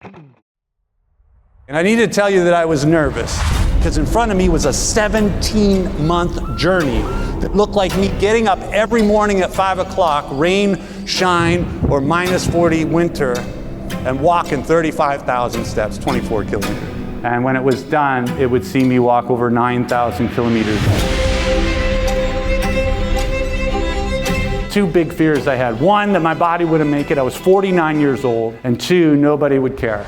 And I need to tell you that I was nervous, because in front of me was a 17-month journey that looked like me getting up every morning at 5 o'clock, rain, shine, or minus 40 winter, and walking 35,000 steps, 24 kilometers. And when it was done, it would see me walk over 9,000 kilometers. Two big fears I had. One, that my body wouldn't make it. I was 49 years old. And two, nobody would care.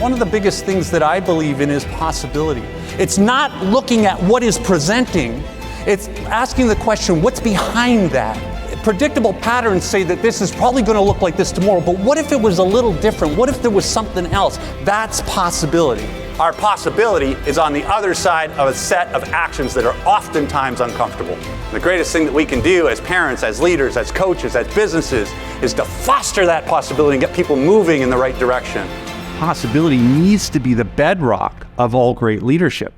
One of the biggest things that I believe in is possibility. It's not looking at what is presenting. It's asking the question, what's behind that? Predictable patterns say that this is probably going to look like this tomorrow, but what if it was a little different? What if there was something else? That's possibility. Our possibility is on the other side of a set of actions that are oftentimes uncomfortable. The greatest thing that we can do as parents, as leaders, as coaches, as businesses, is to foster that possibility and get people moving in the right direction. Possibility needs to be the bedrock of all great leadership.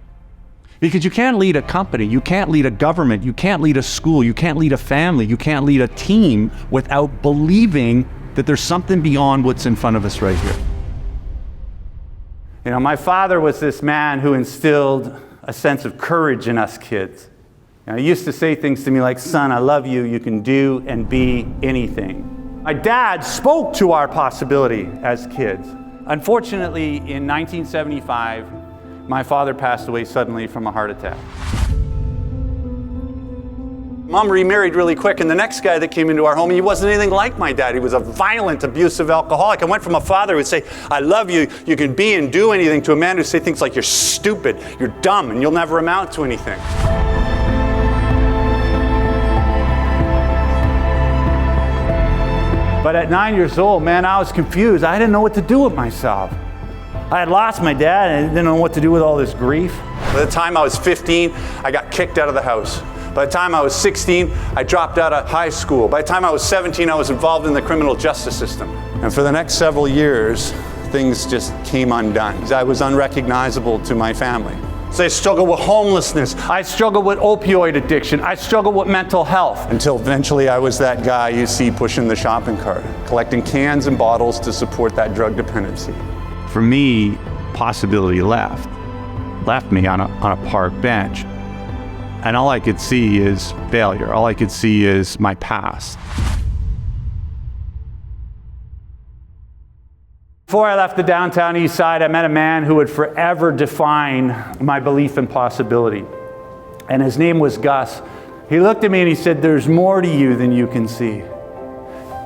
Because you can't lead a company, you can't lead a government, you can't lead a school, you can't lead a family, you can't lead a team without believing that there's something beyond what's in front of us right here. You know, my father was this man who instilled a sense of courage in us kids. You know, he used to say things to me like, "Son, I love you, you can do and be anything." My dad spoke to our possibility as kids. Unfortunately, in 1975, my father passed away suddenly from a heart attack. Mom remarried really quick, and the next guy that came into our home, he wasn't anything like my dad. He was a violent, abusive alcoholic. I went from a father who would say, "I love you, you can be and do anything," to a man who would say things like, "You're stupid, you're dumb, and you'll never amount to anything." But at 9 years old, man, I was confused. I didn't know what to do with myself. I had lost my dad and I didn't know what to do with all this grief. By the time I was 15, I got kicked out of the house. By the time I was 16, I dropped out of high school. By the time I was 17, I was involved in the criminal justice system. And for the next several years, things just came undone. I was unrecognizable to my family. So I struggled with homelessness. I struggled with opioid addiction. I struggled with mental health. Until eventually I was that guy you see pushing the shopping cart, collecting cans and bottles to support that drug dependency. For me, possibility left me on a park bench. And all I could see is failure. All I could see is my past. Before I left the downtown east side, I met a man who would forever define my belief in possibility. And his name was Gus. He looked at me and he said, "There's more to you than you can see."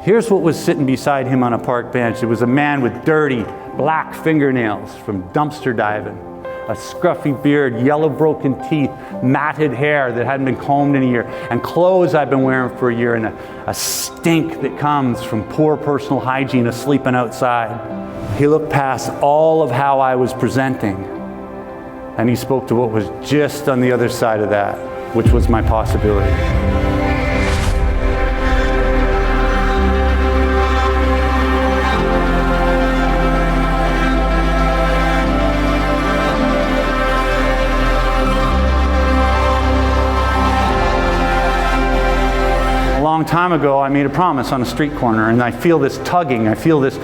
Here's what was sitting beside him on a park bench. It was a man with dirty, black fingernails from dumpster diving, a scruffy beard, yellow broken teeth, matted hair that hadn't been combed in a year, and clothes I've been wearing for a year, and a stink that comes from poor personal hygiene of sleeping outside. He looked past all of how I was presenting, and he spoke to what was just on the other side of that, which was my possibility. A long time ago, I made a promise on a street corner, and I feel this tugging, I feel this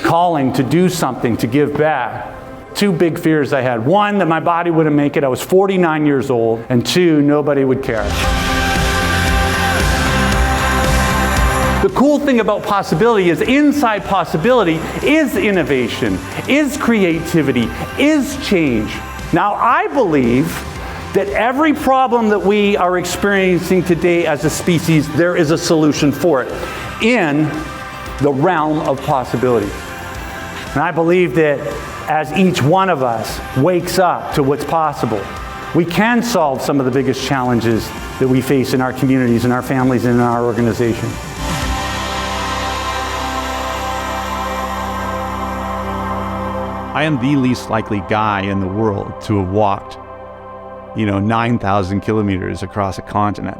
calling to do something, to give back. Two big fears I had. One, that my body wouldn't make it. I was 49 years old. And two, nobody would care. The cool thing about possibility is inside possibility is innovation, is creativity, is change. Now, I believe that every problem that we are experiencing today as a species, there is a solution for it in the realm of possibility. And I believe that as each one of us wakes up to what's possible, we can solve some of the biggest challenges that we face in our communities, in our families, and in our organization. I am the least likely guy in the world to have walked, 9,000 kilometers across a continent.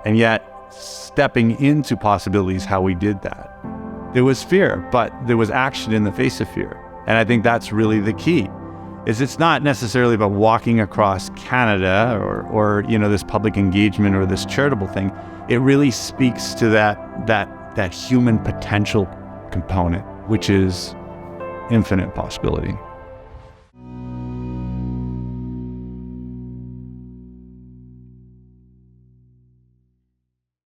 And yet, stepping into possibilities, how we did that. There was fear, but there was action in the face of fear. And I think that's really the key. is it's not necessarily about walking across Canada or this public engagement or this charitable thing. It really speaks to that human potential component, which is infinite possibility.